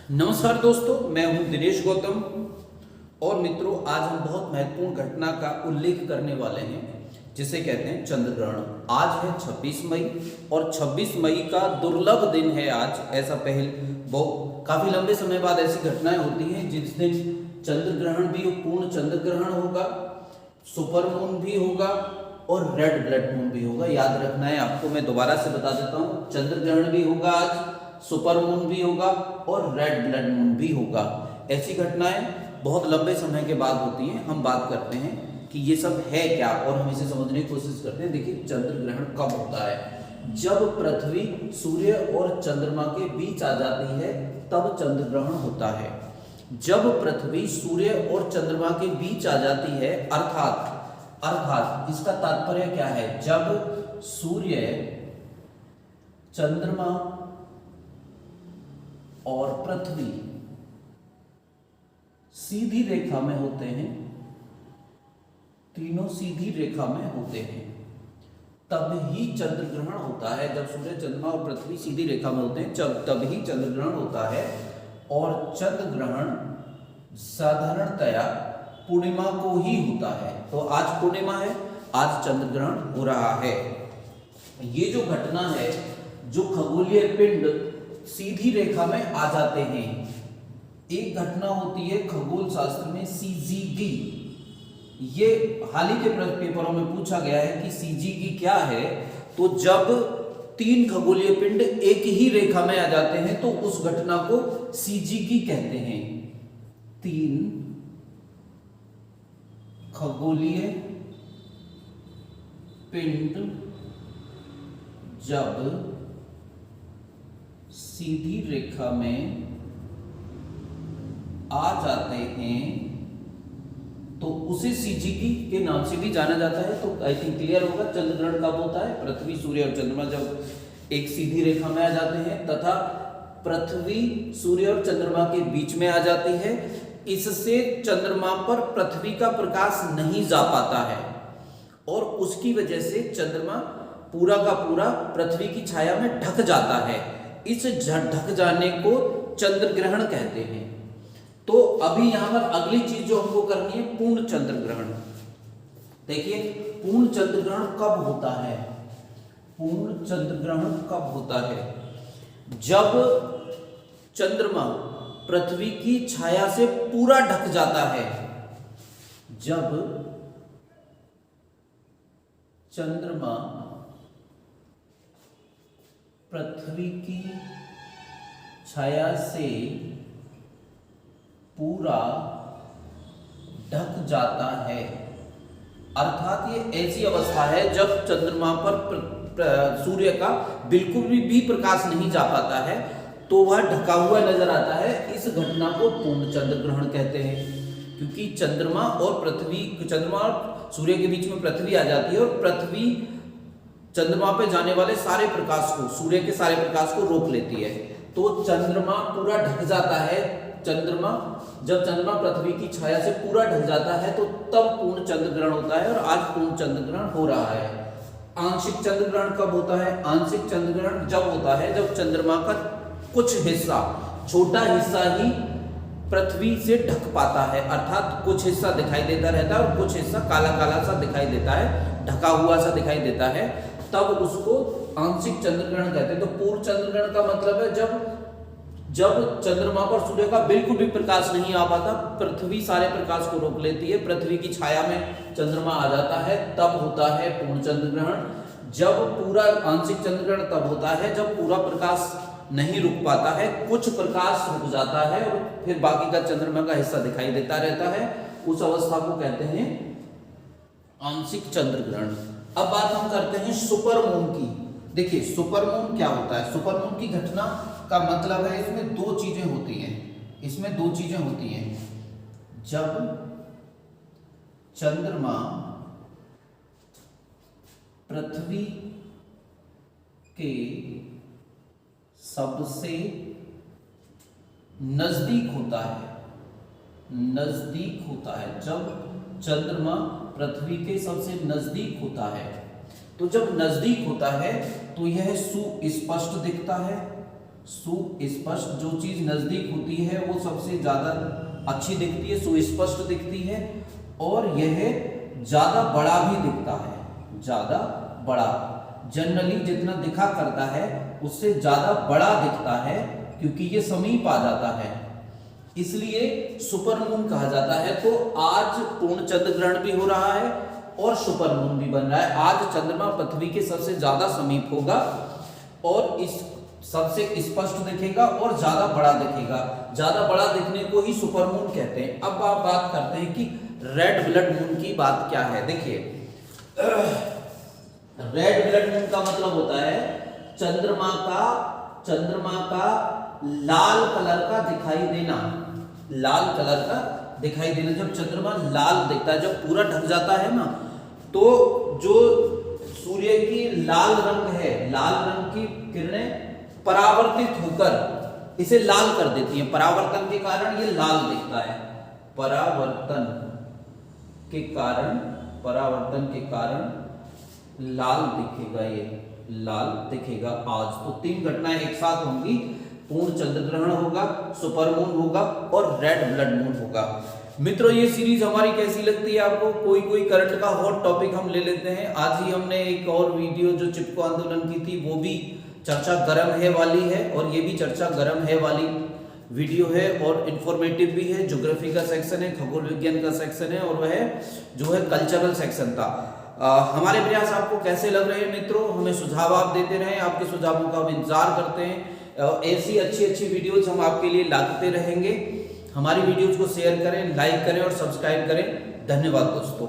नमस्कार दोस्तों, मैं हूं दिनेश गौतम और मित्रों, आज हम बहुत महत्वपूर्ण घटना का उल्लेख करने वाले हैं जिसे कहते हैं चंद्र ग्रहण। आज है 26 मई और 26 मई का दुर्लभ दिन है आज। ऐसा बहुत काफी लंबे समय बाद ऐसी घटनाएं होती हैं जिस दिन चंद्र ग्रहण भी, पूर्ण चंद्र ग्रहण होगा, सुपर मून भी होगा और रेड ब्लड मून भी होगा। याद रखना है आपको, मैं दोबारा से बता देता हूँ। चंद्र ग्रहण भी होगा आज, सुपर मून भी होगा और रेड ब्लड मून भी होगा। ऐसी घटनाएं बहुत लंबे समय के बाद होती हैं। हम बात करते हैं कि ये सब है क्या और हम इसे समझने की कोशिश करते हैं। देखिए, चंद्र ग्रहण कब होता है? जब पृथ्वी सूर्य और चंद्रमा के बीच आ जाती है तब चंद्र ग्रहण होता है। जब पृथ्वी सूर्य और चंद्रमा के बीच आ जाती है, अर्थात इसका तात्पर्य क्या है? जब सूर्य, चंद्रमा और पृथ्वी सीधी रेखा में होते हैं, तीनों सीधी रेखा में होते हैं, तब ही चंद्र ग्रहण होता है। जब सूर्य, चंद्रमा और पृथ्वी सीधी रेखा में होते हैं तब ही चंद्र ग्रहण होता है। और चंद्र ग्रहण साधारणतया पूर्णिमा को ही होता है। तो आज पूर्णिमा है, आज चंद्र ग्रहण हो रहा है। ये जो घटना है, जो खगोलीय पिंड सीधी रेखा में आ जाते हैं, एक घटना होती है खगोल शास्त्र में सीजीगी। ये हाल ही के पेपरों में पूछा गया है कि सीजीगी क्या है। तो जब तीन खगोलीय पिंड एक ही रेखा में आ जाते हैं तो उस घटना को सीजीगी कहते हैं। तीन खगोलीय पिंड जब सीधी रेखा में आ जाते हैं तो उसे सीजीगी के नाम से भी जाना जाता है। तो आई थिंक क्लियर होगा चंद्र ग्रहण कब होता है? पृथ्वी, सूर्य और चंद्रमा जब एक सीधी रेखा में आ जाते हैं तथा पृथ्वी सूर्य और चंद्रमा के बीच में आ जाती है। इससे चंद्रमा पर पृथ्वी का प्रकाश नहीं जा पाता है और उसकी वजह से चंद्रमा पूरा का पूरा पृथ्वी की छाया में ढक जाता है। इस ढक जाने को चंद्र ग्रहण कहते हैं। तो अभी यहां पर अगली चीज जो हमको करनी है, पूर्ण चंद्र ग्रहण। देखिए, पूर्ण चंद्र ग्रहण कब होता है? पूर्ण चंद्र ग्रहण कब होता है? जब चंद्रमा पृथ्वी की छाया से पूरा ढक जाता है। जब चंद्रमा पृथ्वी की छाया से पूरा ढक जाता है, अर्थात ये ऐसी अवस्था है जब चंद्रमा पर सूर्य का बिल्कुल भी प्रकाश नहीं जा पाता है तो वह ढका हुआ नजर आता है। इस घटना को पूर्ण चंद्र ग्रहण कहते हैं, क्योंकि चंद्रमा और सूर्य के बीच में पृथ्वी आ जाती है और पृथ्वी चंद्रमा पे जाने वाले सारे प्रकाश को, सूर्य के सारे प्रकाश को रोक लेती है। तो चंद्रमा पूरा ढक जाता है। जब चंद्रमा पृथ्वी की छाया से पूरा ढक जाता है तो तब पूर्ण चंद्र ग्रहण होता है और आज पूर्ण चंद्र ग्रहण हो रहा है। आंशिक चंद्र ग्रहण कब होता है? आंशिक चंद्र ग्रहण जब होता है जब चंद्रमा का कुछ हिस्सा, छोटा हिस्सा ही पृथ्वी से ढक पाता है, अर्थात कुछ हिस्सा दिखाई देता रहता है और कुछ हिस्सा काला काला सा दिखाई देता है, ढका हुआ सा दिखाई देता है, तब उसको आंशिक चंद्र ग्रहण कहते हैं। तो पूर्ण चंद्र ग्रहण का मतलब है जब चंद्रमा पर सूर्य का बिल्कुल भी प्रकाश नहीं आ पाता, पृथ्वी सारे प्रकाश को रोक लेती है, पृथ्वी की छाया में चंद्रमा आ जाता है, तब होता है पूर्ण चंद्र ग्रहण। जब पूरा आंशिक चंद्र ग्रहण तब होता है जब पूरा प्रकाश नहीं रुक पाता है, कुछ प्रकाश रुक जाता है और फिर बाकी का चंद्रमा का हिस्सा दिखाई देता रहता है। उस अवस्था को कहते हैं आंशिक चंद्र ग्रहण। अब बात हम करते हैं सुपर मून की। देखिए, सुपर मून क्या होता है? सुपर मून की घटना का मतलब है इसमें दो चीजें होती हैं। जब चंद्रमा पृथ्वी के सबसे नजदीक होता है, जब चंद्रमा पृथ्वी के सबसे नजदीक होता है, तो जब नजदीक होता है तो यह सुस्पष्ट दिखता है, सुस्पष्ट, जो चीज नजदीक होती है वो सबसे ज्यादा अच्छी दिखती है, सुस्पष्ट दिखती है, और यह ज्यादा बड़ा भी दिखता है, ज्यादा बड़ा। जनरली जितना दिखा करता है उससे ज्यादा बड़ा दिखता है, क्योंकि ये समीप आ जाता है, इसलिए सुपरमून कहा जाता है। तो आज पूर्ण चंद्र ग्रहण भी हो रहा है और सुपरमून भी बन रहा है। आज चंद्रमा पृथ्वी के सबसे ज्यादा समीप होगा और इस सबसे स्पष्ट दिखेगा और ज्यादा बड़ा दिखेगा। ज्यादा बड़ा दिखने को ही सुपरमून कहते हैं। अब आप बात करते हैं कि रेड ब्लड मून की बात क्या है। देखिए, रेड ब्लड मून का मतलब होता है चंद्रमा का लाल कलर का दिखाई देना, लाल कलर का दिखाई देना। जब चंद्रमा लाल दिखता है, जब पूरा ढक जाता है ना, तो जो सूर्य की लाल रंग है, लाल रंग की किरणें परावर्तित होकर इसे लाल कर देती हैं। परावर्तन के कारण ये लाल दिखता है, परावर्तन के कारण लाल दिखेगा, ये लाल दिखेगा आज। तो 3 घटनाएं एक साथ होंगी, पूर्ण चंद्र ग्रहण होगा, सुपरमून होगा और रेड ब्लड मून होगा। मित्रों, ये सीरीज हमारी कैसी लगती है आपको? कोई करंट का हॉट टॉपिक हम ले लेते हैं। आज ही हमने एक और वीडियो जो चिपको आंदोलन की थी, वो भी चर्चा गर्म है वाली है, और ये भी चर्चा गर्म है वाली वीडियो है और इंफॉर्मेटिव भी है। ज्योग्राफी का सेक्शन है, खगोल विज्ञान का सेक्शन है, और वह जो है कल्चरल सेक्शन था। हमारे प्रयास आपको कैसे लग रहे हैं मित्रों? हमें सुझाव आप देते रहें, आपके सुझावों का हम इंतजार करते हैं। ऐसी अच्छी वीडियोज हम आपके लिए लाते रहेंगे। हमारी वीडियोज को शेयर करें, लाइक करें और सब्सक्राइब करें। धन्यवाद दोस्तों।